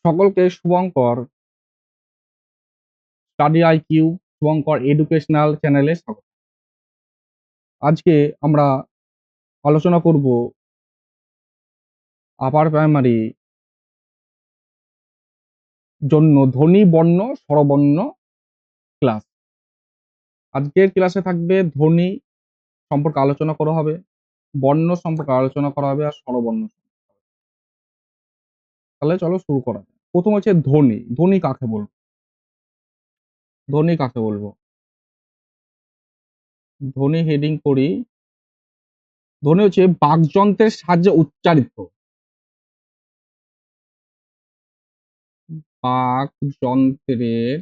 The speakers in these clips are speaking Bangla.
সকলকে Shubhankar study IQ Shubhankar educational চ্যানেলে স্বাগত। আজকে আমরা আলোচনা করব আপার প্রাইমারি জন্য ধ্বনি বর্ণ স্বরবর্ণ ক্লাস। আজকের ক্লাসে থাকবে ধ্বনি সম্পর্কে আলোচনা করা হবে, বর্ণ সম্পর্কে আলোচনা করা হবে আর স্বরবর্ণ। তাহলে চলো শুরু করা যাক। প্রথম হচ্ছে ধ্বনি। ধ্বনি কাকে বলবো? ধ্বনি কাকে বলবো? ধ্বনি হেডিং করি। ধ্বনি হচ্ছে বাকযন্ত্রের সাহায্যে উচ্চারিত, বাকযন্ত্রের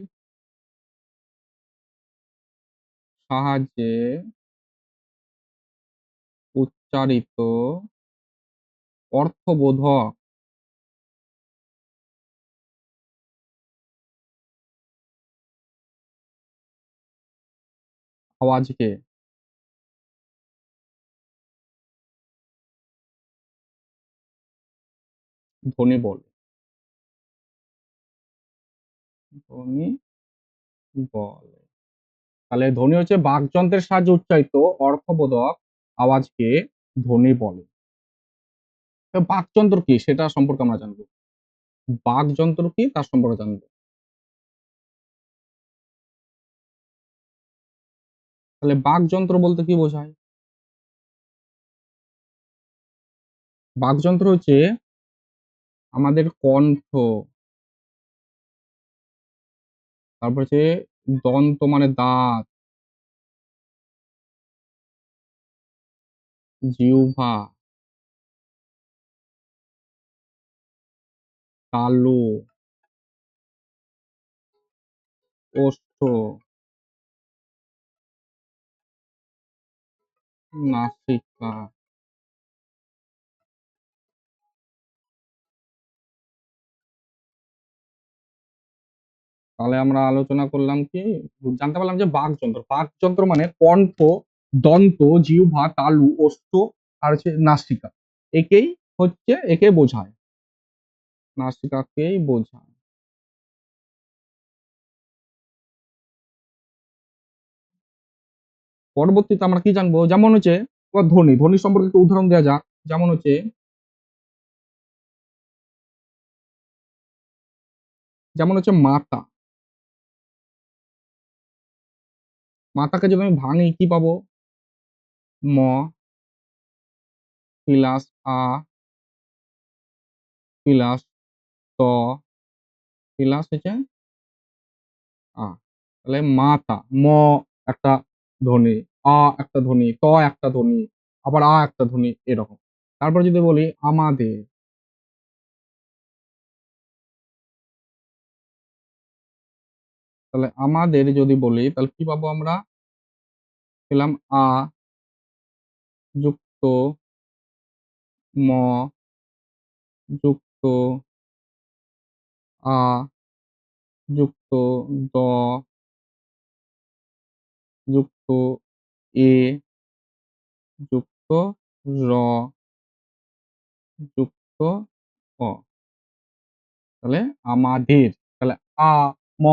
সাহায্যে উচ্চারিত অর্থবোধক আওয়াজকে ধ্বনি বলে। ধ্বনি বলে। তাহলে ধ্বনি হচ্ছে বাকযন্ত্রের সাহায্যে উচ্চারিত অর্থবোধক আওয়াজকে ধ্বনি বলে। তো বাকযন্ত্র কি সেটা সম্পর্কে আমরা জানবো। বাকযন্ত্র কি তার সম্পর্কে জানবো। তাহলে বাকযন্ত্র বলতে কি বোঝায়? বাকযন্ত্র হচ্ছে আমাদের কণ্ঠ, তারপর হচ্ছে দন্ত মানে দাঁত, জিহ্বা, তালু, ওষ্ঠ, নাসিকা। তাহলে আমরা আলোচনা করলাম কি, জানতে পারলাম যে বাকযন্ত্র। বাকযন্ত্র মানে কণ্ঠ, দন্ত, জিহ্বা, তালু, ওষ্ঠ আর হচ্ছে নাসিকা। একে বোঝায়, নাসিকাকেই বোঝায়। পরবর্তীতে আমরা কি জানবো, যেমন হচ্ছে ধ্বনি। ধ্বনি সম্পর্কে একটু উদাহরণ দেওয়া যাক। যেমন হচ্ছে মাতা। মাতাকে যদি আমি ভাঙি কি পাবো? ম প্লাস আ প্লাস ত প্লাস হচ্ছে আ। তাহলে মাতা, ম একটা ধ্বনি, আ একটা ধ্বনি, ত একটা ধ্বনি, আবার আ একটা ধ্বনি, এরকম। তারপর যদি বলি আমাদের, তাহলে আমাদের যদি বলি তাহলে কি পাবো আমরা? পেলাম আ যুক্ত ম যুক্ত আ যুক্ত দ যুক্ত এ যুক্ত র যুক্ত অ। তাহলে আমাদের। তাহলে আ, ম,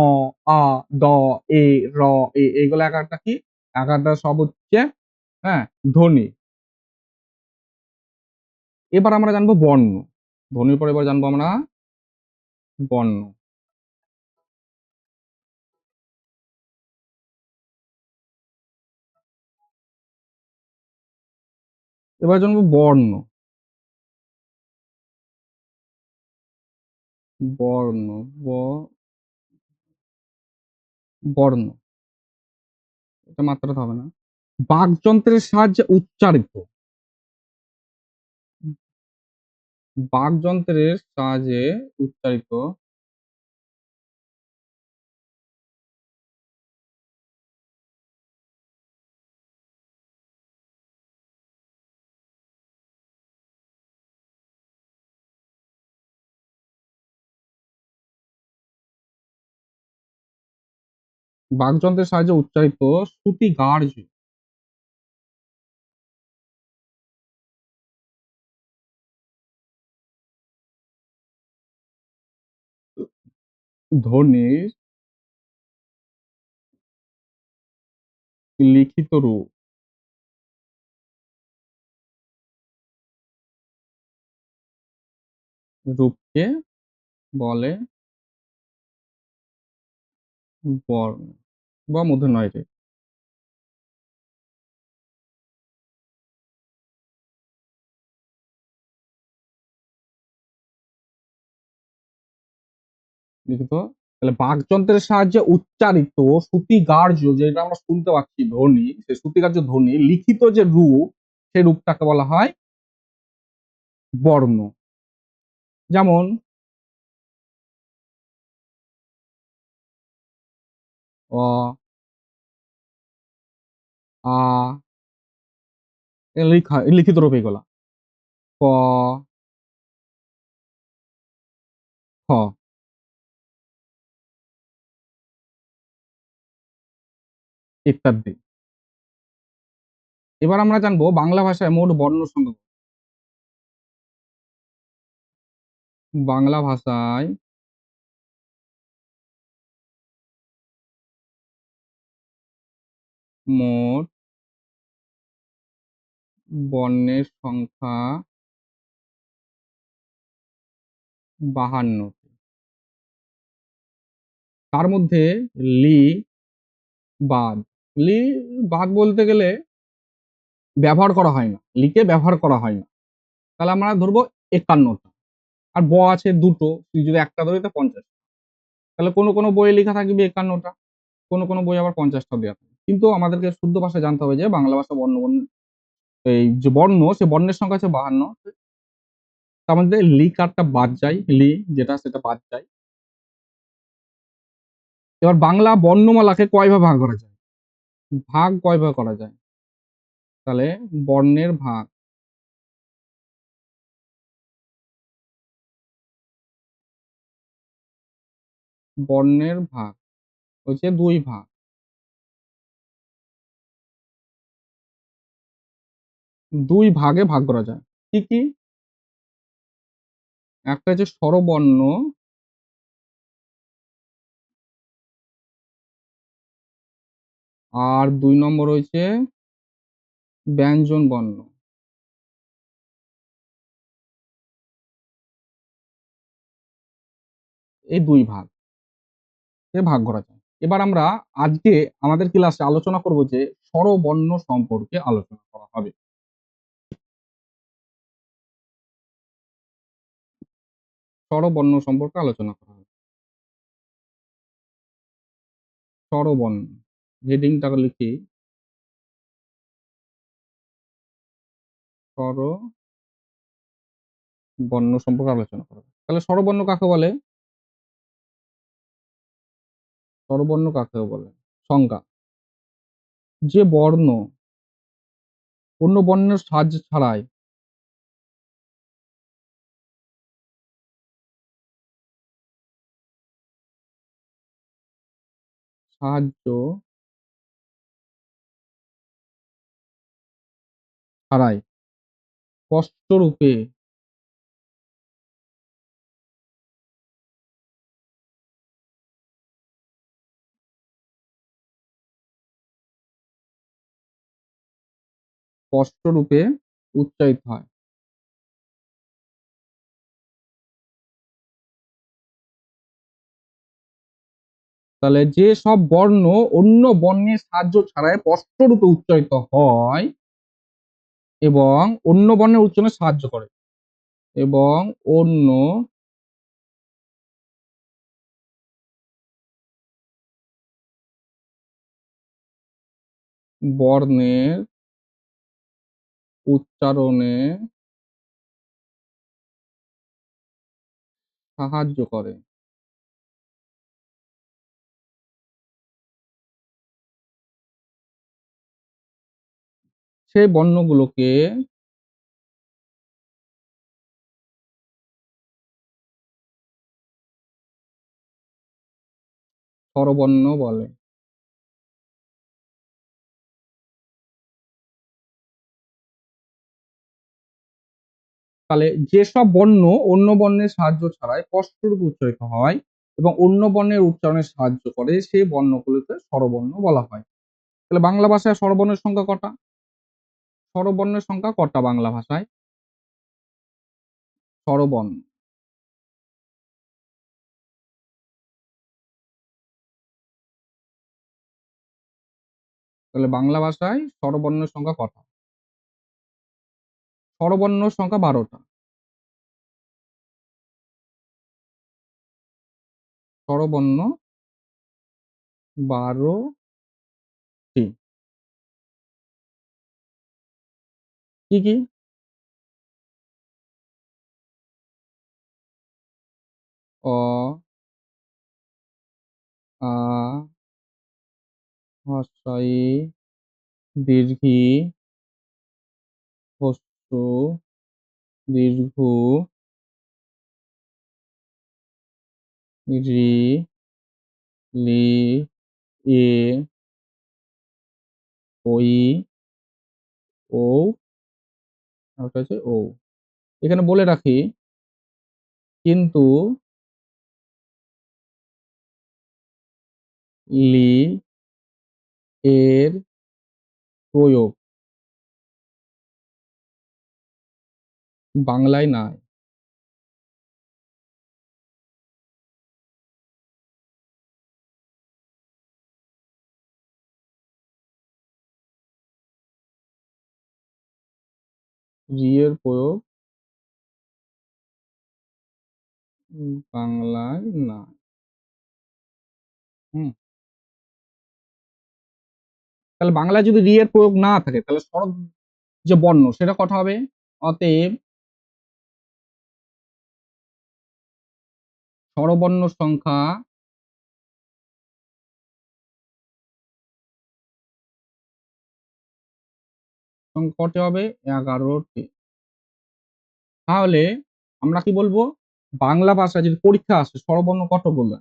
আ, দ, এ, র, এগুলো এক একটা কি, এক একটা সব হচ্ছে হ্যাঁ ধ্বনি। এবার আমরা জানবো বর্ণ। ধ্বনির পর এবার জানবো আমরা বর্ণ। এবার জানবো বর্ণ। বর্ণ, বর্ণ, এটা মাত্রাতে হবে না। বাকযন্ত্রের সাহায্যে উচ্চারিত, বাকযন্ত্রের সাহায্যে উচ্চারিত বাকযন্ত্রের সাহায্যে উচ্চারিত শ্রুতিগার্য। ধ্বনির লিখিত রূপকে বলে বর্ণ বা মূর্ধন্য রে। লিখিত, তাহলে বাকযন্ত্রের সাহায্যে উচ্চারিত শ্রুতিগ্রাহ্য যেটা আমরা শুনতে পাচ্ছি ধ্বনি, সেই শ্রুতিগ্রাহ্য ধ্বনি লিখিত যে রূপ, সেই রূপটাকে বলা হয় বর্ণ। যেমন অ, আ, লিখিত রূপ এগুলা। ক, খ ইত্যাদি। এবার আমরা জানবো বাংলা ভাষায় মোট বর্ণ সংখ্যা। বাংলা ভাষায় মোট বর্ণের সংখ্যা 52। তার মধ্যে লি বাদ, লি বাদ বলতে গেলে ব্যবহার করা হয় না, লিকে ব্যবহার করা হয় না, তাহলে আমরা ধরবো 51টা। আর ব আছে দুটো, তুই যদি একটা ধরি তো 50। তাহলে কোনো কোনো বইয়ে লেখা থাকবে 51টা, কোনো কোনো বই আবার 50টা দেওয়া থাকে। কিন্তু আমাদেরকে শুদ্ধ ভাষায় জানতে হবে যে বাংলা ভাষা এই যে বর্ণ, সে বর্ণের সংখ্যা হচ্ছে 52। তার মধ্যে লি কারটা বাদ যায়, লি যেটা সেটা বাদ যায়। এবার বাংলা বর্ণমালাকে কয় ভাগে ভাগ করা যায়? ভাগ কয় ভাগ করা যায়? তাহলে বর্ণের ভাগ, বর্ণের ভাগ হচ্ছে 2 ভাগ। 2 ভাগে ভাগ করা যায়। কি কি? একটা হচ্ছে স্বরবর্ণ, আর 2 নম্বর হচ্ছে ব্যঞ্জন বর্ণ। এই 2 ভাগ এ ভাগ করা যায়। এবার আমরা আজকে আমাদের ক্লাসে আলোচনা করব যে স্বরবর্ণ সম্পর্কে আলোচনা করা হবে। স্বরবর্ণ সম্পর্কে আলোচনা করা হবে। স্বরবর্ণ, হেডিংটা লিখি, স্বরবর্ণ সম্পর্কে আলোচনা করা হবে। তাহলে স্বরবর্ণ কাকে বলে? স্বরবর্ণ কাকে বলে? সংজ্ঞা: যে বর্ণ অন্য বর্ণের সাহায্য ছাড়াই সাহায্য ছাড়াই স্পষ্টরূপে স্পষ্টরূপে উচ্চারিত হয়। তাহলে যে সব বর্ণ অন্য বর্ণের সাহায্য ছাড়াই স্পষ্টরূপে উচ্চারিত হয় এবং অন্য বর্ণের উচ্চারণে সাহায্য করে, এবং অন্য বর্ণের উচ্চারণে সাহায্য করে, সেই বর্ণগুলোকে স্বরবর্ণ বলে। তাহলে যেসব বর্ণ অন্য বর্ণের সাহায্য ছাড়াই স্পষ্টরূপে উচ্চারিত হয় এবং অন্য বর্ণের উচ্চারণে সাহায্য করে সেই বর্ণগুলোকে স্বরবর্ণ বলা হয়। তাহলে বাংলা ভাষায় স্বরবর্ণের সংখ্যা কটা? স্বরবর্ণের সংখ্যা কটা বাংলা ভাষায়? স্বরবর্ণ, তাহলে বাংলা ভাষায় স্বরবর্ণের সংখ্যা কটা? স্বরবর্ণ সংখ্যা 12টা। স্বরবর্ণ 12টি। কি কি? অ, আ, হ্রস্ব ই, দীর্ঘ ই, হ্রস্ব উ, দীর্ঘ ঊ, ঋ, লি, এ, ওই, ও, আর একটা হচ্ছে ও। এখানে বলে রাখি, কিন্তু লি এর প্রয়োগ বাংলায় নাই। রি এর প্রয়োগ বাংলায় নাই। হুম, তাহলে বাংলায় যদি রি এর প্রয়োগ না থাকে তাহলে স্বর যে বর্ণ সেটা কটা হবে? অতএব স্বরবর্ণ সংখ্যা কটি হবে? 11টি। তাহলে আমরা কি বলবো? বাংলা ভাষায় যদি পরীক্ষা আসে স্বরবর্ণ কতগুলো,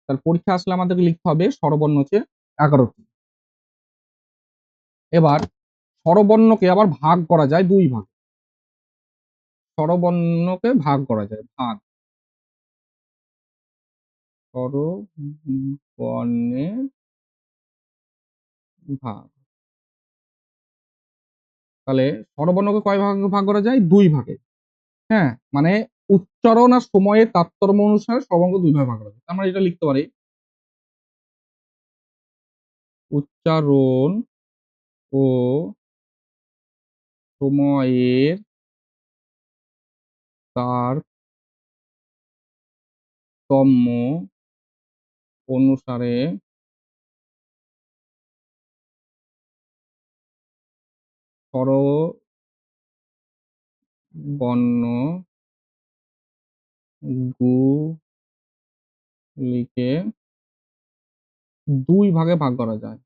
তাহলে পরীক্ষা আসলে আমাদেরকে লিখতে হবে স্বরবর্ণ হচ্ছে 11টি। এবার স্বরবর্ণকে আবার ভাগ করা যায় দুই ভাগে। স্বরবর্ণকে ভাগ করা যায়, ভাগ। স্বরবর্ণের ভাগ। তাহলে স্বরবর্ণকে কয় ভাগে ভাগ করা যায়? দুই ভাগে। হ্যাঁ, মানে উচ্চারণ আর সময়ের তারতম্য অনুসারে স্বরবর্ণকে দুই ভাগে ভাগ করা যায়। আমরা এটা লিখতে পারি, উচ্চারণ ও সময়ের তারতম্য অনুসারে স্বরবর্ণগুলিকে দুই ভাগে ভাগ করা যায়।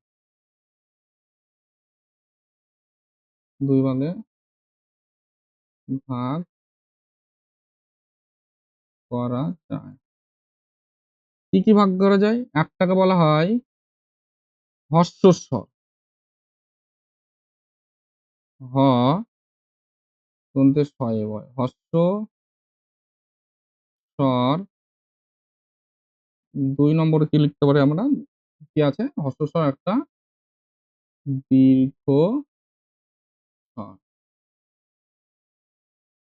দুই ভাগে ভাগ করা যায়। কি কি ভাগ করা যায়? একটাকে বলা হয় হস্যস্বর। হ দন্তে শয়ে বয়। হস্য স্বর। 2 নম্বরে কি লিখতে পারি আমরা? কি আছে? হস্যস্বর একটা, দীর্ঘ স্বর।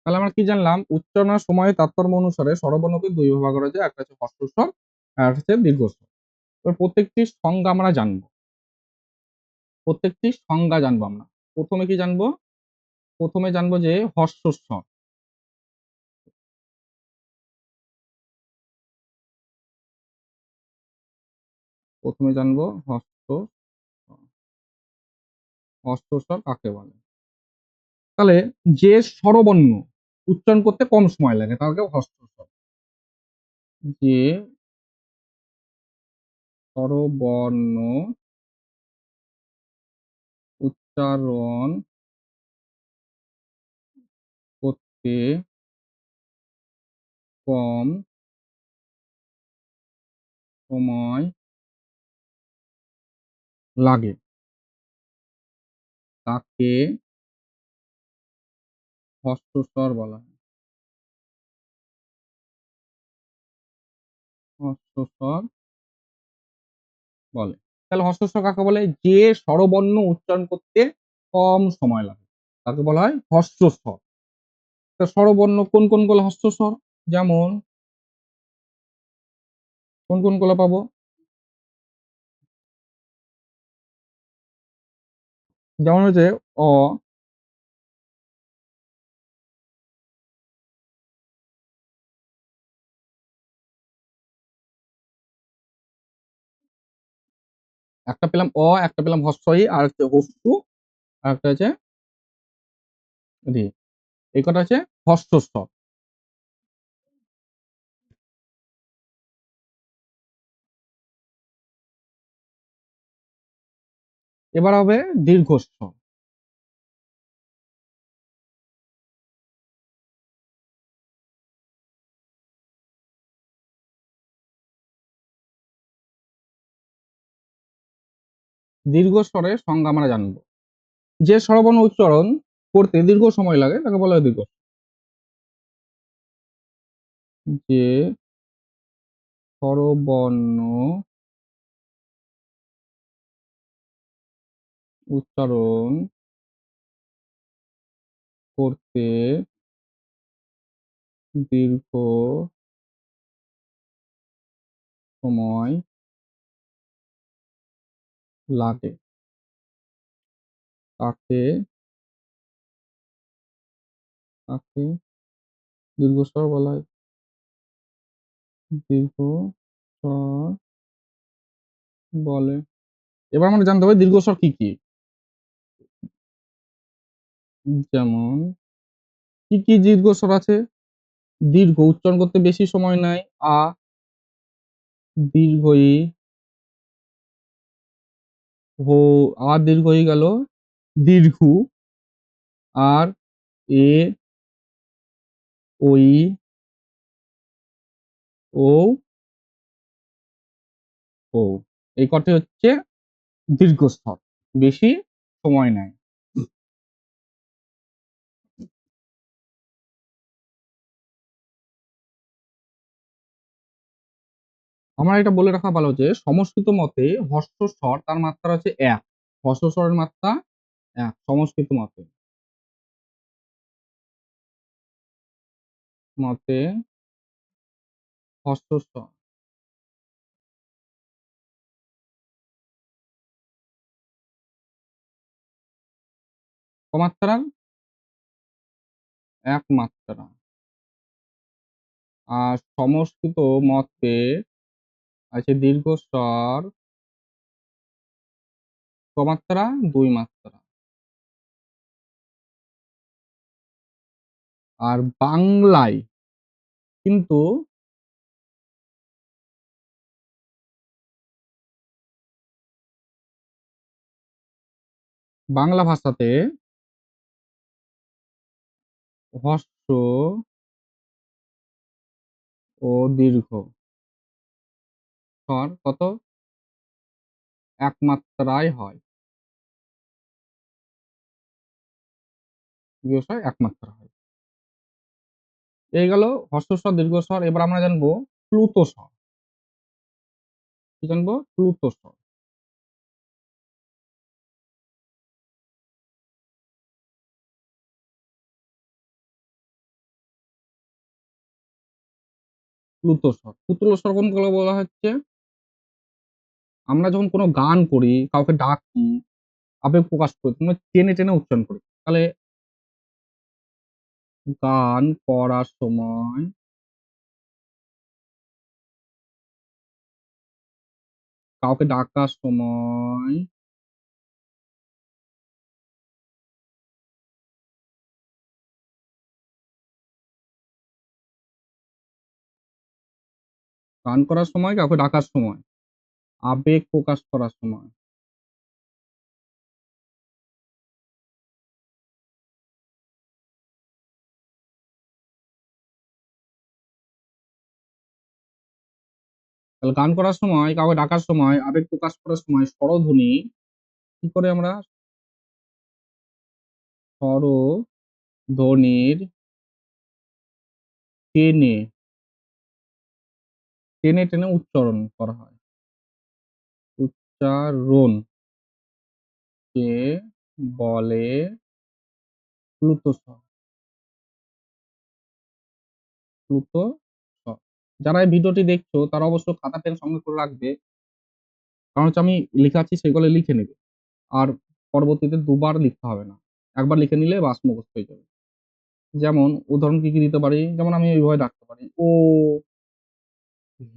তাহলে আমরা কি জানলাম? উচ্চারণের সময় তারতম্য অনুসারে স্বরবর্ণকে দুই ভাগে ভাগ করা যায়। একটা হচ্ছে হস্যস্বর আর একটা হচ্ছে দীর্ঘস্বর। এবার প্রত্যেকটির সংজ্ঞা আমরা জানবো। প্রত্যেকটির সংজ্ঞা জানবো আমরা। প্রথমে কি জানবো? প্রথমে জানবো যে হস্যস্বর। প্রথমে জানবো হস্যস্বর কাকে বলে। তাহলে যে স্বরবর্ণ উচ্চারণ করতে কম সময় লাগে তাকে হস্যস্বর। যে স্বরবর্ণ উচ্চারণ করতে কম সময় লাগে তাকে হস্যস্বর বলা হয়। হস্রস্বর বলে। তাহলে হস্রস্বর কাকে বলে? যে স্বরবর্ণ উচ্চারণ করতে কম সময় লাগে তাকে বলা হয় হস্রস্বর। তা স্বরবর্ণ কোন কোন গুলো হস্রস্বর? যেমন কোন কোন গুলো পাবো? যেমন হচ্ছে অ, একটা পেলাম অ, একটা পেলাম হস্রই, আর হচ্ছে হস্রু, আর একটা হচ্ছে রি। এই কটা হচ্ছে হস্রস্বর। এবার হবে দীর্ঘস্বর। দীর্ঘস্বরের সংজ্ঞা আমরা জানবো। যে স্বরবর্ণ উচ্চারণ করতে দীর্ঘ সময় লাগে তাকে বলা হয় দীর্ঘ। যে স্বরবর্ণ উচ্চারণ করতে দীর্ঘ সময় লাগে তাকে তাকে দীর্ঘস্বর বলা হয়। দীর্ঘস্বর বলে। এবার আমরা জানতে হবে দীর্ঘস্বর কি কি। যেমন কি কি দীর্ঘস্বর আছে? দীর্ঘ উচ্চারণ করতে বেশি সময় নেয় আ, দীর্ঘ ই, হো, আর দীর্ঘ ই গেল, দীর্ঘ, আর এ, ওই, ও, ও। এই কটি হচ্ছে দীর্ঘস্বর, বেশি সময় নেয়। আমার এটা বলে রাখা ভালো যে সংস্কৃত মতে হস্রস্বর তার মাত্রা হচ্ছে এক। হস্রস্বরের মাত্রা এক সংস্কৃত মতে। মতে হস্রস্বর কমাত্রার এক মাত্রা। আর সংস্কৃত মতে আছে দীর্ঘস্বর কমাত্রা দুই মাত্রা। আর বাংলায় কিন্তু বাংলা ভাষাতে হস্র ও দীর্ঘ স্বর কত এক মাত্রায় হয়। দীর্ঘস্বর এক মাত্রা হয়। এই গেল হস্রস্বর দীর্ঘস্বর। এবার আমরা জানবো প্লুত স্বর। কি জানবো? প্লুত স্বর। প্লুত স্বর, প্লুত স্বর কোনগুলো বলা হচ্ছে? আমরা যখন কোনো গান করি, কাউকে ডাকি, আবেগ প্রকাশ করি, তোমরা টেনে টেনে উচ্চারণ করি। তাহলে গান করার সময়, কাউকে ডাকার সময় গান করার সময়, কাউকে ডাকার সময়, আবেগ প্রকাশ করার সময়। তাহলে গান করার সময়, কাউকে ডাকার সময়, আবেগ প্রকাশ করার সময় স্বরধ্বনি কি করে আমরা স্বরধ্বনির টেনে টেনে টেনে উচ্চারণ করা হয়। উচ্চারণ কে বলে প্লুত স্বর। প্লুত স্বর। যারা এই ভিডিওটি দেখছো তারা অবশ্য খাতা পেন সঙ্গে করে রাখবে, কারণ হচ্ছে আমি লিখাচ্ছি সেগুলো লিখে নেবে। আর পরবর্তীতে দুবার লিখতে হবে না, একবার লিখে নিলে বাস মুখস্থ হয়ে যাবে। যেমন উদাহরণ কি কি দিতে পারি, যেমন আমি এইভাবে ডাকতে পারি, ও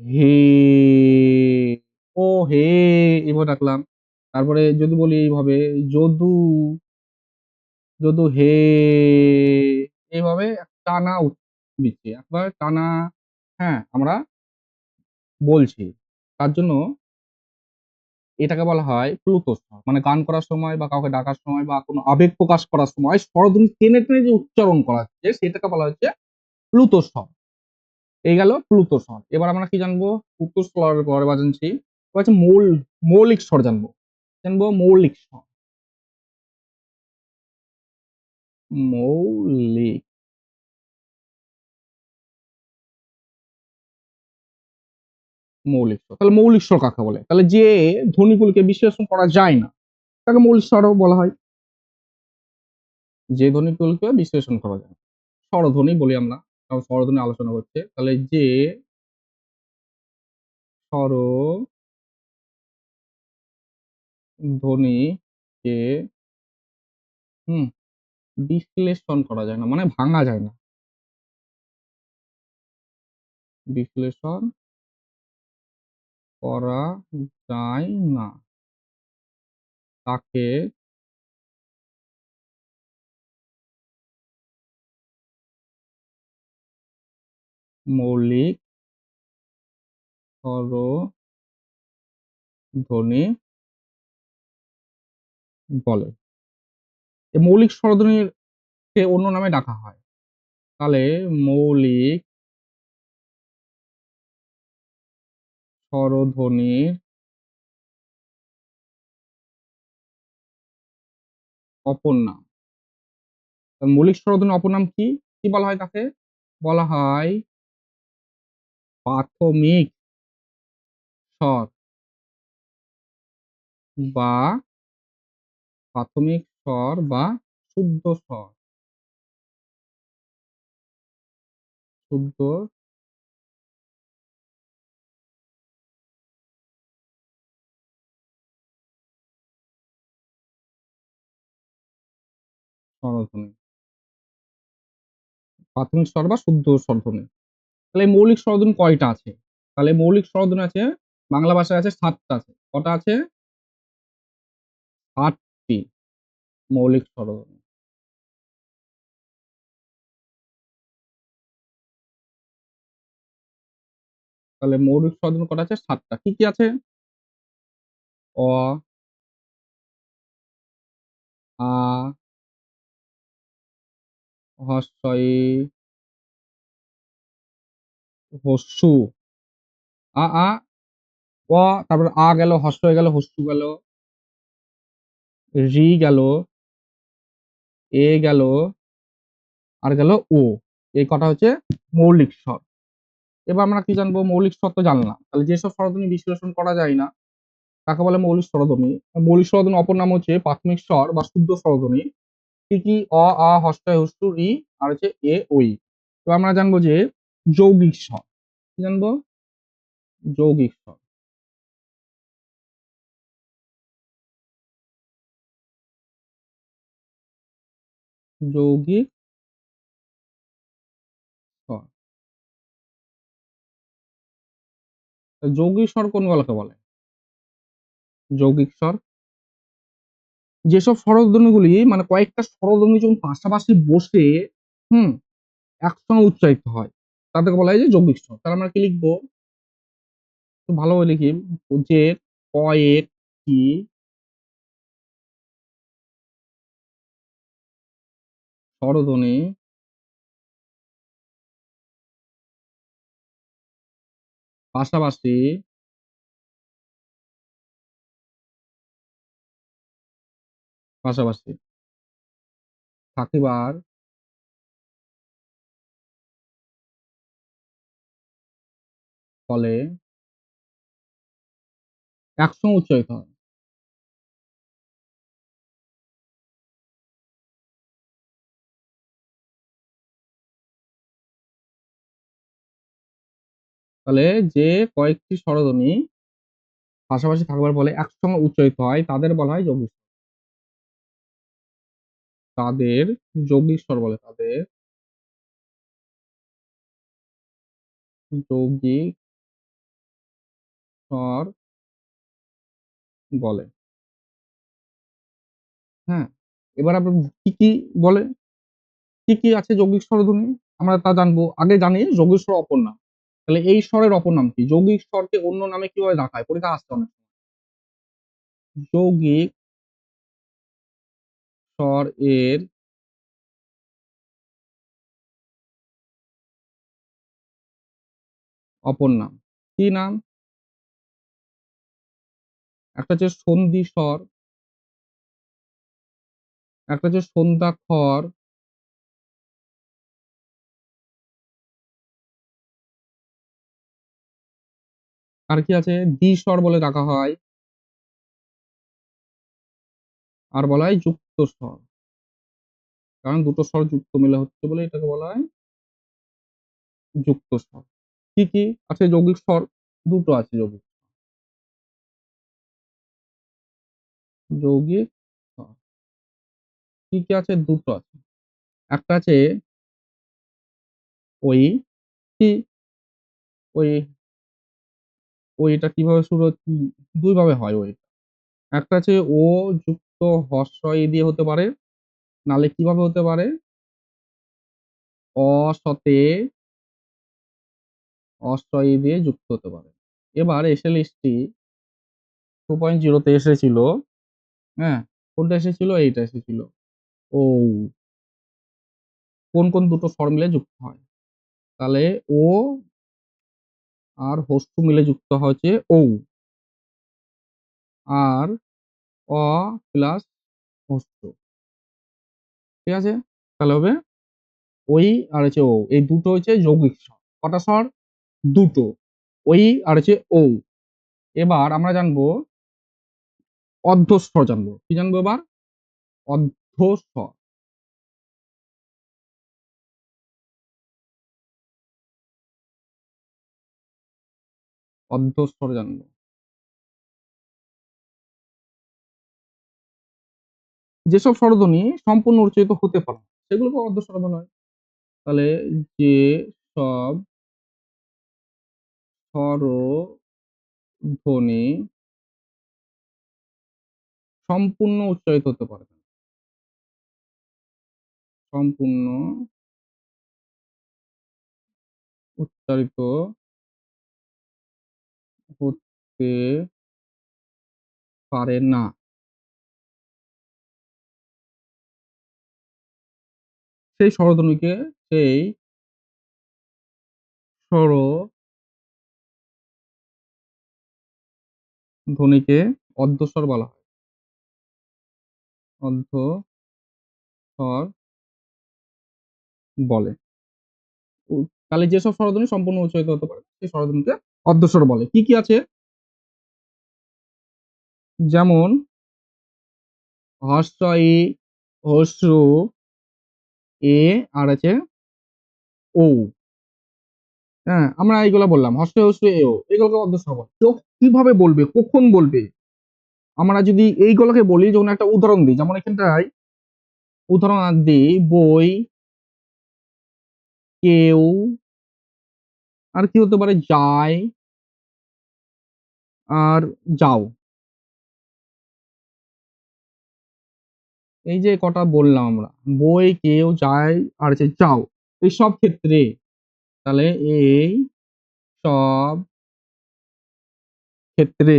হে, ও হে, এভাবে ডাকলাম। তারপরে যদি বলি এইভাবে, যদু, যদু হে, এইভাবে টানা দিচ্ছি, একবার টানা। হ্যাঁ, আমরা বলছি, তার জন্য এটাকে বলা হয় প্লুত স্বর। মানে গান করার সময় বা কাউকে ডাকার সময় বা কোনো আবেগ প্রকাশ করার সময় স্বরধ্বনি টেনে টেনে যে উচ্চারণ করা হচ্ছে সেটাকে বলা হচ্ছে প্লুত স্বর। এই গেল প্লুত স্বর। এবার আমরা কি জানবো? প্লুত স্বরের পরে জানছি হচ্ছে মৌলিক স্বর জানবো। জানবো মৌলিক স্বর। মৌলিক, মৌলিক স্বর। তাহলে মৌলিক স্বর কাকে বলে? তাহলে যে ধ্বনিগুলোকে বিশ্লেষণ করা যায় না তাকে মৌলিক স্বরও বলা হয়। যে ধ্বনিগুলোকে বিশ্লেষণ করা যায়, স্বরধ্বনি বলি আমরা, কারণ স্বরধ্বনি আলোচনা করছে। তাহলে যে স্বরধ্বনিকে বিশ্লেষণ করা যায় না, মানে ভাঙা যায় না, বিশ্লেষণ করা যায় না, তাকে মৌলিক স্বরধ্বনি বলে। এই মৌলিক স্বরধ্বনিকে অন্য নামে ডাকা হয়। তাহলে মৌলিক স্বরধ্বনির অপর নাম। মৌলিক স্বরধ্বনির অপর নাম কি? কি বলা হয় তাকে? বলা হয় প্রাথমিক স্বর বা প্রাথমিক স্বর বা শুদ্ধ স্বর। শুদ্ধ স্বরধ্বনি, প্রাথমিক স্বর বা শুদ্ধ স্বরধ্বনি। তাহলে এই মৌলিক স্বরধ্বনি কয়টা আছে? তাহলে মৌলিক স্বরধ্বনি আছে, বাংলা ভাষায় আছে ৭টা আছে। কটা আছে? ৮টি মৌলিক স্বরধ্বনি। তাহলে মৌলিক স্বরধ্বনি কটা আছে? ৭টা। কি কি আছে? অ, আ, হস্বই, হস্যু, আ আ, অ, তারপরে আ গেল, হস্যই গেল, হস্যু গেল, রি গেল, এ গেল, আর গেল ও। এই কটা হচ্ছে মৌলিক স্বর। এবার আমরা কি জানবো? মৌলিক স্বর তো জানলাম। তাহলে যেসব স্বরধ্বনি বিশ্লেষণ করা যায় না তাকে বলে মৌলিক স্বরধ্বনি। মৌলিক স্বরধ্বনির অপর নাম হচ্ছে প্রাথমিক স্বর বা শুদ্ধ স্বরধ্বনি। কি কি? অ, আ, হস্যই, হস্যু, রি, আর হচ্ছে এ, ওই। এবার আমরা জানবো যে যৌগিক স্বর। কি জানবো? যৌগিক স্বর। যৌগিক স্বর। যৌগিক স্বর কোনগুলোকে বলে? যৌগিক স্বর যেসব স্বরধ্বনিগুলি মানে কয়েকটা স্বরধ্বনি যখন পাশাপাশি বসে হুম একসঙ্গে উচ্চারিত হয় তাদেরকে বলা হয় যে যৌগিক স্বর। তাহলে আমরা কি লিখবো? একটু ভালোভাবে লিখি, যে কয়েকটি স্বরধ্বনি পাশাপাশি পাশাপাশি থাকিবার ফলে একসঙ্গে উচ্চারিত হয়। তাহলে যে কয়েকটি স্বরধ্বনি পাশাপাশি থাকবার ফলে একসঙ্গে উচ্চারিত হয় তাদের বলা হয় যৌগিক স্বর। তাদের যৌগিক স্বর বলে। তাদের যৌগিক স্বর বলে। হ্যাঁ, এবার আমরা কি কি বলে, কি কি আছে যৌগিক স্বরধ্বনি আমরা তা জানবো। আগে জানি যৌগিক স্বর অপর নাম। তাহলে এই স্বরের অপর নাম কি? যৌগিক স্বরকে অন্য নামে কিভাবে ডাকা হয়? পরীক্ষা আসতে অনেক সময়। যৌগিক স্বর এর অপর নাম কি নাম? একটা হচ্ছে সন্ধি স্বর, একটা হচ্ছে সন্ধ্যাক্ষর, আর কি আছে দ্বিস্বর বলে ডাকা হয়, আর বলা হয় যুক্ত স্বর। কারণ দুটো স্বর যুক্ত মিলে হচ্ছে বলে এটাকে বলা হয় যুক্ত স্বর। কি কি আছে যৌগিক স্বর? দুটো আছে যৌগিক যৌগিক স্বর। কি কি আছে? দুটো আছে। একটা আছে ওই কি ওই ওইটা কিভাবে শুরু হচ্ছে? দুই ভাবে হয় ওই। একটা আছে ও যুক্ত হর্ষ ই দিয়ে হতে পারে, নালে কিভাবে হতে পারে অসতে অস্ট্রই দিয়ে যুক্ত হতে পারে। এবার এসএলএসটি 2.0 তে এসেছিল, হ্যাঁ, কোনটা এসেছিল? এইটা এসেছিল ও। কোন কোন দুটো স্বর মিলে যুক্ত হয়? তাহলে ও আর হস্তু মিলে যুক্ত হচ্ছে ঔ, আর অ প্লাস হস্তু। ঠিক আছে, তাহলে হবে ওই আর হচ্ছে ও, এই দুটো হচ্ছে যৌগিক স্বর। কটা স্বর? দুটো, ওই আর হচ্ছে ও। এবার আমরা জানবো অর্ধস্বর, জানবো কি জানবো এবার? অর্ধস্বর। অর্ধস্বর জানবো। যেসব স্বরধ্বনি সম্পূর্ণ উচ্চারিত হতে পারে না, সেগুলোকে অর্ধস্বর বলা হয়। তাহলে যে সব স্বরধ্বনি সম্পূর্ণ উচ্চারিত হতে পারে না, সম্পূর্ণ উচ্চারিত হতে পারে না, সেই স্বরধ্বনিকে সেই স্বরধ্বনিকে অর্ধস্বর বলা হয়। অর্ধস্বর বলে। তাহলে যেসব স্বরধ্বনি সম্পূর্ণ উচ্চারিত হতে পারে সেই স্বরধ্বনিকে অর্ধস্বর বলে। কি কি আছে? যেমন হস্র ই, হস্রু, এ আর আছে ও। হ্যাঁ, আমরা এইগুলা বললাম হস্র হস্র এ ও, এগুলোকে অর্ধস্বর বলে। তো কিভাবে বলবে, কখন বলবে? আমরা যদি এইগুলোকে বলি, যেমন একটা উদাহরণ দিই, যেমন এখানটায় উদাহরণ দিই বই, কেউ, আর কি হতে পারে যায়, আর যাও। এই যে কটা বললাম আমরা, বই, কেউ, যায় আর হচ্ছে যাও, এই সব ক্ষেত্রে, তাহলে এই সব ক্ষেত্রে,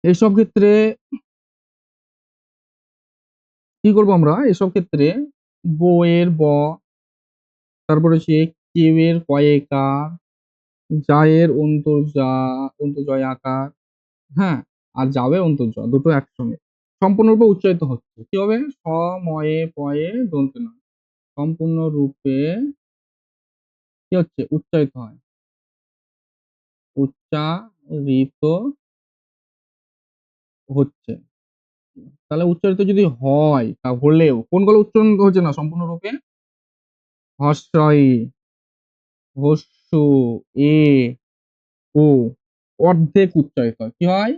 এইসব ক্ষেত্রে কি করবো আমরা? এসব ক্ষেত্রে বইয়ের ব, তারপরে হচ্ছে কেউয়ের কয়েকার, জায়ের অন্তর্জা অন্তর্জয় আকার, হ্যাঁ, আর যাবে অন্তর্জ, দুটো একসঙ্গে সম্পূর্ণরূপে উচ্চারিত হচ্ছে। কি হবে? সময়ে পয়ে দন্তে নয়, সম্পূর্ণ রূপে কি হচ্ছে? উচ্চারিত হয়। উচ্চারিত হচ্ছে। তাহলে উচ্চারিত যদি হয় হলেও কোনগুলো উচ্চারণ হচ্ছে না সম্পূর্ণরূপে? হস্রই, হস্যু, এ, ও অর্ধেক উচ্চারিত হয়। কি হয়?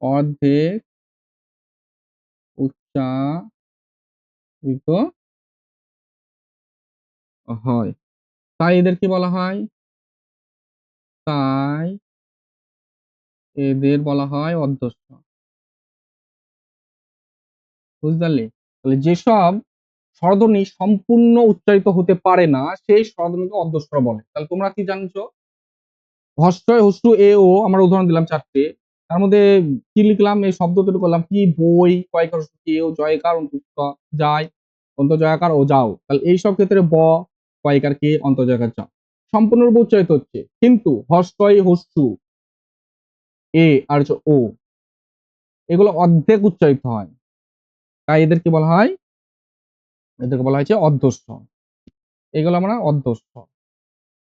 অর্ধেক উচ্চারিত হয়। তাই এদের কি বলা হয়? তাই এদের বলা হয় অর্ধস্ব। বুঝতে পারলে? তাহলে যেসব স্বরধ্বনি সম্পূর্ণ উচ্চারিত হতে পারে না সেই স্বরধ্বনিকে অর্ধস্বর বলে। তাহলে তোমরা কি জানছো? হস্রই, হস্যু, এ, ও আমরা উদাহরণ দিলাম 4টে। তার মধ্যে কি লিখলাম? এই শব্দ তৈরি করলাম কি? বই, কয়কার, কেউ, জয়কার, অন্তুষ্ট, যায়, অন্তর্জয়াকার ও যাও। তাহলে এইসব ক্ষেত্রে ব, কয়কার, কে, অন্তর্জয়াকার, যাও সম্পূর্ণরূপে উচ্চারিত হচ্ছে। কিন্তু হস্রই, হস্যু, এ আর ও এগুলো অর্ধেক উচ্চারিত হয়। তাই এদের কি বলা হয়? এদেরকে বলা হয়েছে অর্ধস্বর। এগুলো আমরা অর্ধস্বর।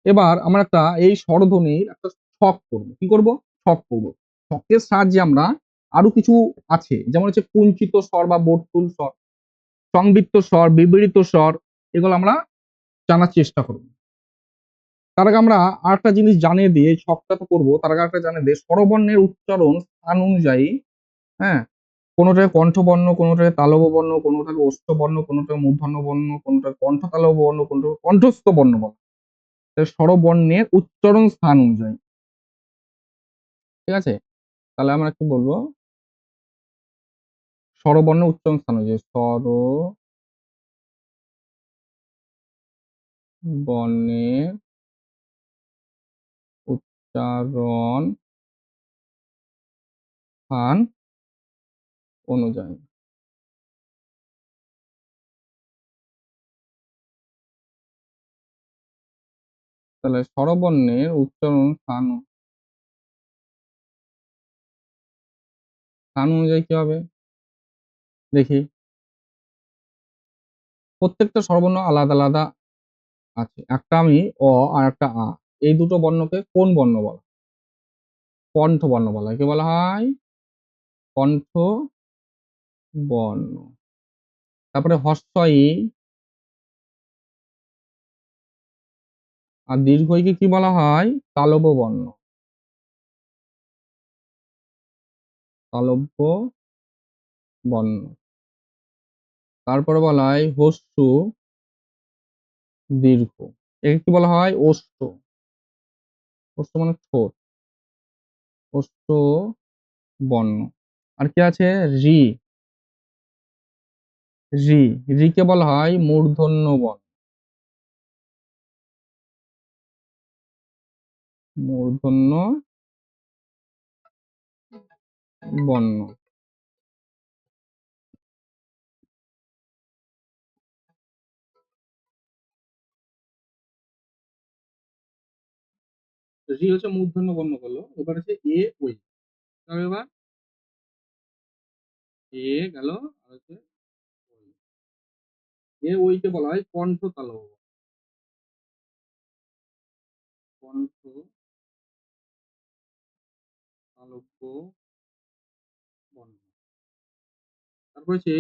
এবার আমরা একটা এই স্বরধ্বনির একটা ছক করবো। কি করব? ছক করব। ছকের সাহায্যে আমরা আরো কিছু আছে, যেমন হচ্ছে কুঞ্চিত স্বর বা বর্তুল স্বর, সংবৃত্ত স্বর, বিবৃত স্বর, এগুলো আমরা জানার চেষ্টা করব। তার আগে আমরা আরেকটা জিনিস জানিয়ে দিয়ে ছকটা তো করবো, তার আগে একটা জানিয়ে দিয়ে স্বরবর্ণের উচ্চারণ স্থান অনুযায়ী, হ্যাঁ, কোনোটায় কণ্ঠবর্ণ, কোনোটায় তালব্য বর্ণ, কোনোটাকে ওষ্ঠ্যবর্ণ, কোনোটায় মূর্ধন্য বর্ণ, কোনোটায় কণ্ঠ তালব্য বর্ণ, কোনোটা কণ্ঠস্থ বর্ণ বলে। স্বরবর্ণের উচ্চারণ স্থান অনুযায়ী। ঠিক আছে? তাহলে আমরা কি বলবো? স্বরবর্ণের উচ্চারণ স্থান অনুযায়ী স্বরবর্ণের উচ্চারণ স্থান অনুযায়ী। তাহলে স্বরবর্ণের উচ্চারণ স্থান অনুযায়ী কি হবে দেখি। প্রত্যেকটা স্বরবর্ণ আলাদা আলাদা আছে। একটা আমি অ আর একটা আ, এই দুটো বর্ণকে কোন বর্ণ বলা? কণ্ঠ বর্ণ বলা হয়। কি বলা হয়? কণ্ঠ বর্ণ। তারপরে হস্র ই আর দীর্ঘ ঈকে কি বলা হয়? তালব্য বর্ণ। তালব্য বর্ণ। তারপরে বলা হয় হস্যু দীর্ঘ, একে কি বলা হয়? ওষ্ঠ। ওষ্ঠ মানে ঠোঁট, ওষ্ঠ বর্ণ। আর কি আছে? রি, রি, রিকে বলা হয় মূর্ধন্য বর্ণ। মূর্ধন্য বর্ণ। রি হচ্ছে মূর্ধন্য বর্ণ হলো। এবার হচ্ছে এ ওই। তাহলে এবার এ গেল আর হচ্ছে ওই। এ ওইকে বলা হয় কণ্ঠ তালব্য। কণ্ঠ তালব্য বর্ণ। তারপর হচ্ছে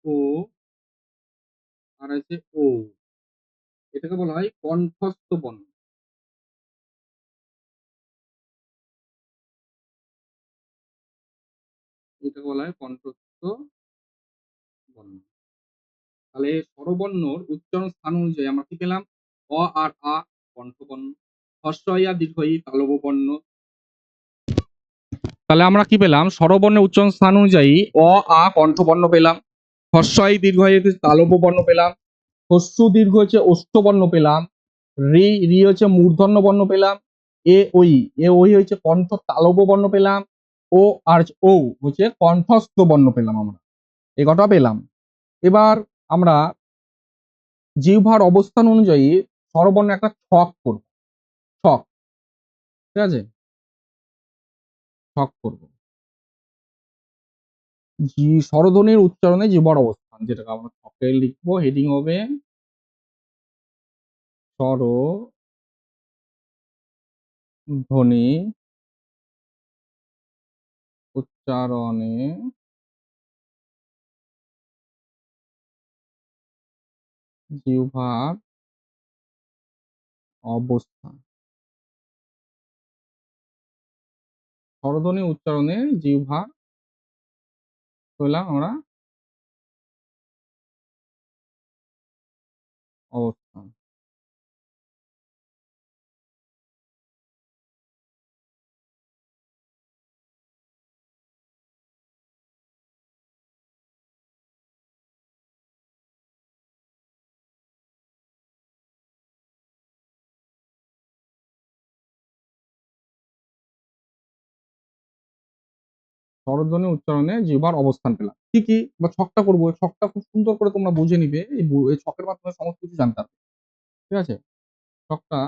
ও আর আছে ও, এটাকে বলা হয় কণ্ঠস্থ বর্ণ। এটাকে বলা হয় কণ্ঠস্থ বর্ণ। তাহলে স্বরবর্ণর উচ্চারণ স্থান অনুযায়ী আমরা কি পেলাম? অ আর আ কণ্ঠবর্ণ, হস্র ই আর দীর্ঘ ই তালব্য বর্ণ। তাহলে আমরা কি পেলাম? স্বরবর্ণের উচ্চারণ স্থান অনুযায়ী অ আ কণ্ঠবর্ণ পেলাম, হস্র ই দীর্ঘ ই তালব্য বর্ণ পেলাম, হস্যু দীর্ঘ হচ্ছে ওষ্ঠ্যবর্ণ পেলাম, রি, রি হচ্ছে মূর্ধন্য বর্ণ পেলাম, এ ওই, এ ওই হচ্ছে কণ্ঠ তালব্য বর্ণ পেলাম, ও আর ও হচ্ছে কণ্ঠস্থ বর্ণ পেলাম। আমরা এ কটা পেলাম। এবার আমরা জিহ্বার অবস্থান অনুযায়ী স্বরবর্ণের একটা ছক করব। ছক, ঠিক আছে? ছক করব। স্বরধ্বনির উচ্চারণে জিহ্বার অবস্থান, যেটাকে আমরা ছকে লিখবো। হেডিং হবে স্বর ধ্বনি উচ্চারণে জিহ্বার অবস্থান। স্বরধ্বনি উচ্চারণে জিহ্বার পেলাম আমরা অবস্থান। স্বরধ্বনি উচ্চারণে জিহ্বার অবস্থান পেলাম। কি কি বা ছকটা করবো, ছকটা খুব সুন্দর করে তোমরা বুঝে নিবে, এই ছকের মাধ্যমে সমস্ত কিছু জানতে পারবে। ঠিক আছে, ছকটা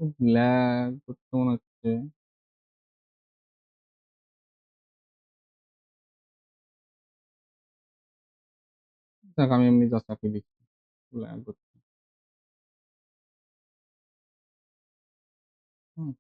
খুব ল্যাগ করছে মনে হচ্ছে। দেখ আমি এমনি জাস্ট আঁকিয়ে দিচ্ছি, ল্যাগ করছে। হুম,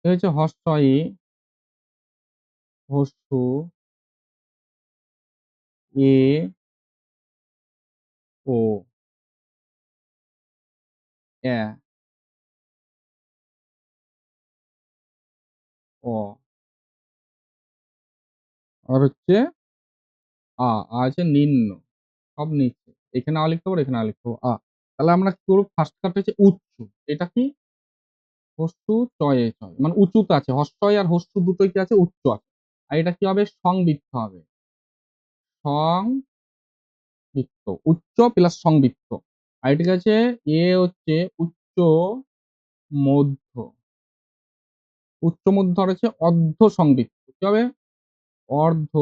এই হচ্ছে হস্রই হস্যু এ ও এ অ, আর হচ্ছে আছে নিম্ন, সব নিচে। এখানে আ লিখতে পারো, এখানে আ লিখতে পারো, তাহলে আমরা কি করবো, ফার্স্ট কাটটা হচ্ছে উচ্চ। এটা কি, হস্যু চয়ে চয় মানে উঁচুতে আছে, হস্রই আর হস্যু দুটোই কি আছে, উচ্চ আছে। আর এটা কি হবে, সংবৃত্ত হবে, সংবৃত্ত, উচ্চ প্লাস সংবৃত্ত। আর এটা আছে এ হচ্ছে উচ্চ মধ্য, উচ্চ মধ্য আর হচ্ছে অর্ধ সংবৃত্ত। কি হবে, অর্ধ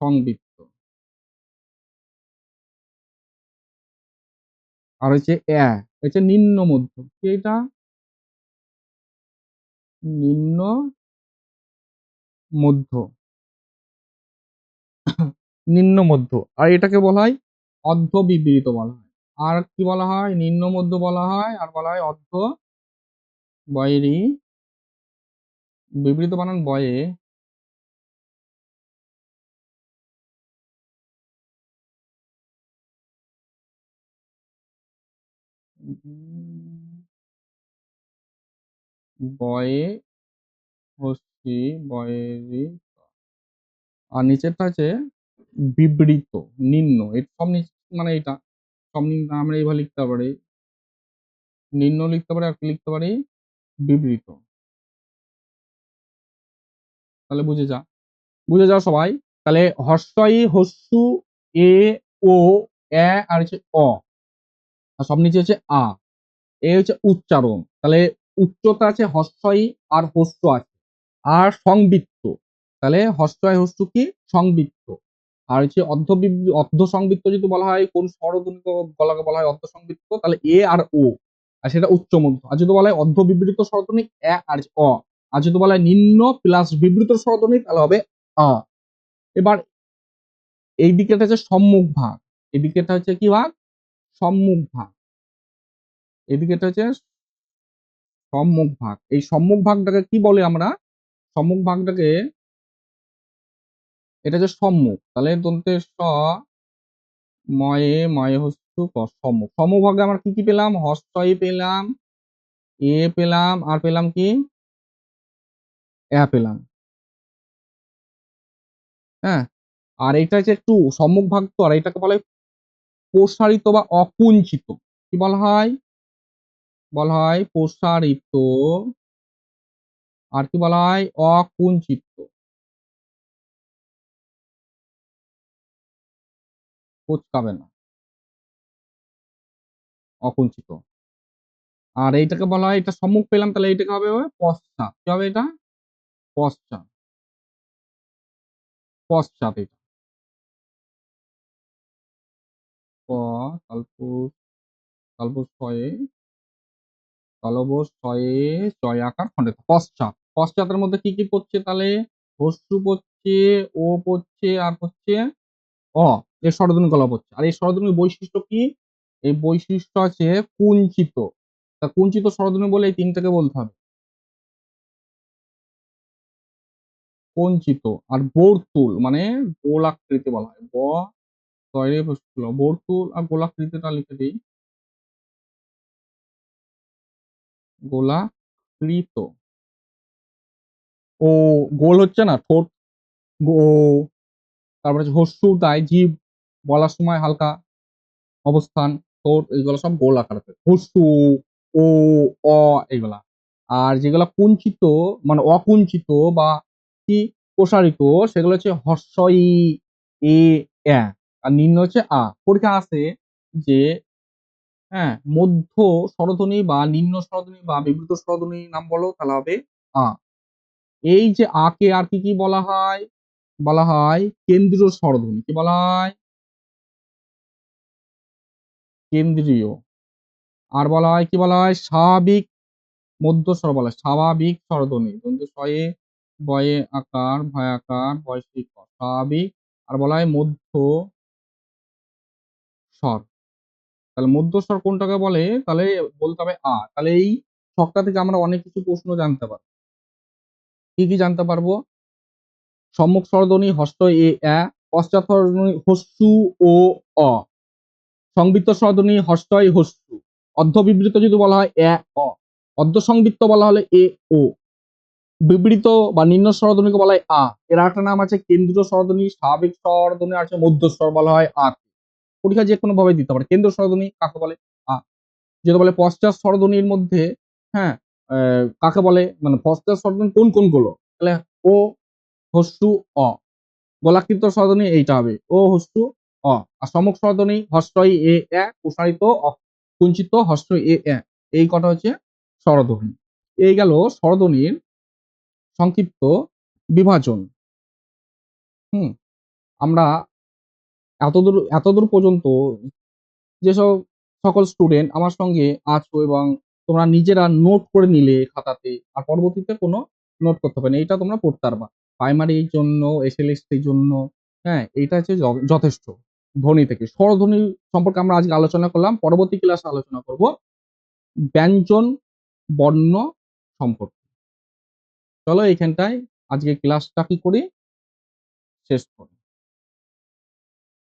সংবৃত্ত। আর হচ্ছে হচ্ছে নিম্ন মধ্য। কি এটা, নিম্ন মধ্য, নিম্ন মধ্য। আর এটাকে বলা হয় অর্ধ বিবৃত বলা হয়। আর কি বলা হয়, নিম্ন মধ্য বলা হয়, আর বলা হয় অর্ধ বয়রি, বিবৃত বানান বয়ে, বয়ে হস্যি বয়েরি। আর নিচেরটা হচ্ছে বিবৃত, নিম্ন। এটা সব নিচে মানে এটা সব নিম্ন, আমরা এইভাবে লিখতে পারি, নিম্ন লিখতে পারি, আর কি লিখতে পারি, বিবৃত। তাহলে বুঝে যাও সবাই। তাহলে হর্ষই হস্যু এ ও এ আর হচ্ছে অ, আর সব নিচে হচ্ছে আ, এ হচ্ছে উচ্চারণ। তাহলে উচ্চতা আছে হর্ষই আর হস্য আছে, আর সংবৃত্ত। তাহলে হর্ষই হস্য কি সংবৃত্ত। আর হচ্ছে অর্ধ সংবৃত্ত যদি বলা হয় কোন স্বরধ্বনি গলাকে বলা হয় অর্ধ সংবৃত্ত, তাহলে এ আর ও, আর সেটা উচ্চ মধ্য। আর যদি বলা হয় অর্ধ বিবৃত স্বরধ্বনি এ আর অ, আর যদি বলা হয় নিম্ন প্লাস বিবৃত স্বরধ্বনি তাহলে হবে আ। এবার এই দিকেটা হচ্ছে সম্মুখ ভাগ, এই দিকেটা হচ্ছে কি ভাগ? সম্মুখ ভাগ। এই দিকেটা হচ্ছে সম্মুখ ভাগ। এই সম্মুখ ভাগটাকে কি বলে আমরা? সম্মুখ ভাগটাকে, এটা হচ্ছে সম্মুখ। তাহলে দন্তে স ময়ে ময়ে হস্তু ক সম্মুখ। সম্মুখ ভাগে আমরা কি কি পেলাম? হস্তই পেলাম, এ পেলাম, আর পেলাম কি? পেলাম। হ্যাঁ, আর এটা হচ্ছে একটু সম্মুখ ভাগ তো, আর এটাকে বলা হয় প্রসারিত বা অকুঞ্চিত। কি বলা হয়? বলা হয় প্রসারিত, আর কি বলা হয়? অকুঞ্চিত। কোচকাবে না, অকুঞ্চিত। আর এইটাকে বলা হয়, এটা সম্মুখ পেলাম, তাহলে এইটাকে হবে পশ্চাৎ। কি হবে এটা? পশ্চাৎ। পশ্চাৎ এটা। প তালপুর, তালপুর ছয়ে, তালবস ছয়ে, ছয় আকার খণ্ডে পশ্চাৎ। পশ্চাতের মধ্যে কি কি পড়ছে তাহলে? হস্যু পড়ছে, ও পড়ছে, আর পড়ছে অ। এর স্বরধ্বনি গলা পড়ছে। আর এই স্বরধ্বনির বৈশিষ্ট্য কি? এই বৈশিষ্ট্য আছে কুঞ্চিত। তা কুঞ্চিত স্বরধ্বনি বলে এই তিনটাকে বলতে হবে। কুঞ্চিত। আর বর্তুল মানে গোলাকৃতি বলা হয়। তয়রে বসছিল বর্তুল, আর গোলাকৃতিটা লিখে দিই, গোলাকৃত। ও গোল হচ্ছে না ঠোঁট, ও, তারপরে হচ্ছে হস্যু তাই জীব বলার সময় হালকা অবস্থান, ঠোঁট, এইগুলো সব গোল আকার আছে। হস্যু, ও, অ, এইগুলা। আর যেগুলা কুঞ্চিত মানে অকুঞ্চিত বা কি প্রসারিত, সেগুলো হচ্ছে হর্ষ ই, এ, এ, আর নিম্ন হচ্ছে আ। পরীক্ষা আছে যে হ্যাঁ মধ্য স্বরধ্বনি বা নিম্ন স্বরধ্বনি বা বিবৃত স্বরধ্বনি নাম বলো, তাহলে হবে আ। এই যে আ কে আর কি কি বলা হয়? বলা হয় কেন্দ্রীয় স্বরধ্বনি। কি বলা হয়? কেন্দ্রীয়। আর বলা হয় কি বলা হয়? স্বাভাবিক মধ্যস্বর বলা হয়, স্বাভাবিক স্বরধ্বনি। দন্তে শয়ে বয়ে আকার ভয় আকার বয়সিক স্বাভাবিক। আর বলা হয় মধ্য স্বর। তাহলে মধ্যস্বর কোনটাকে বলে? তাহলে বলতে হবে আ। তাহলে এই ছকটা থেকে আমরা অনেক কিছু প্রশ্ন জানতে পারবো। কি কি জানতে পারবো? সম্মুখ স্বরধ্বনি হস্ত এ আ, পশ্চাৎ স্বরধ্বনি হস্যু ও অ, সংবৃত্ত স্বরধ্বনি হস্তই হস্যু, অর্ধ বিবৃত যদি বলা হয় এ অ, অর্ধ সংবৃত্ত বলা হলে এ ও, বিবৃত বা নিম্ন স্বরধ্বনিকে বলা হয় আ। এর একটা নাম আছে কেন্দ্রীয় স্বরধ্বনি, স্বাভাবিক স্বরধ্বনি, আছে মধ্যস্বর বলা হয় আ। পরীক্ষা যে কোনো ভাবে দিতে পারে। কেন্দ্র স্বরধ্বনি কাকে বলে? আ। যেটা বলে পশ্চাৎ স্বরধ্বনির মধ্যে, হ্যাঁ, কাকে বলে, মানে পশ্চাৎ স্বরধ্বনি কোন কোন গুলো? তাহলে ও, হস্যু, অ। গোলাকৃত স্বরধ্বনি এইটা হবে ও, হস্যু, অ। আর সম্মুখ স্বরধ্বনি হস্যই এ এ, প্রসারিত কুঞ্চিত হস্য এ এ। এই কটা হচ্ছে স্বরধ্বনি। এই গেল স্বরধ্বনির সংক্ষিপ্ত বিভাজন। হুম, আমরা এতদূর পর্যন্ত যেসব সকল স্টুডেন্ট আমার সঙ্গে আছো এবং তোমরা নিজেরা নোট করে নিলে খাতাতে, আর পরবর্তীতে কোনো নোট করতে হবে না, এটা তোমরা পড়তে পারবা। প্রাইমারির জন্য, এসএলএসটির জন্য, হ্যাঁ, এটা হচ্ছে যথেষ্ট। ধ্বনি থেকে স্বরধ্বনি সম্পর্কে আমরা আজকে আলোচনা করলাম। পরবর্তী ক্লাসে আলোচনা করব ব্যঞ্জন বর্ণ সম্পর্কে। চলো এইখানটায় আজকে ক্লাসটা কি করি, শেষ করি।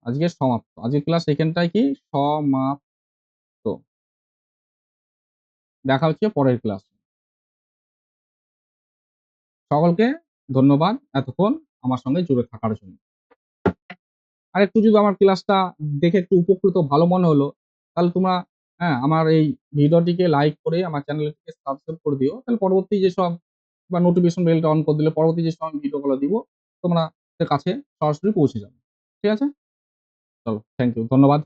আজকে সমাপ্ত। আজকে ক্লাস এখানটায় কি সমাপ্ত। দেখা হচ্ছে পরের ক্লাস। সকলকে ধন্যবাদ এতক্ষণ আমার সঙ্গে জুড়ে থাকার জন্য। আর একটু যদি আমার ক্লাসটা দেখে একটু উপকৃত ভালো মনে হলো, তাহলে তোমরা হ্যাঁ আমার এই ভিডিওটিকে লাইক করে আমার চ্যানেলটিকে সাবস্ক্রাইব করে দিও। তাহলে পরবর্তী যেসব বা নোটিফিকেশন বেলটা অন করে দিলে পরবর্তী যেসব আমি ভিডিওগুলো দিব তোমরা কাছে সরাসরি পৌঁছে যাবে। ঠিক আছে? চলো থ্যাংক ইউ। ধন্যবাদ।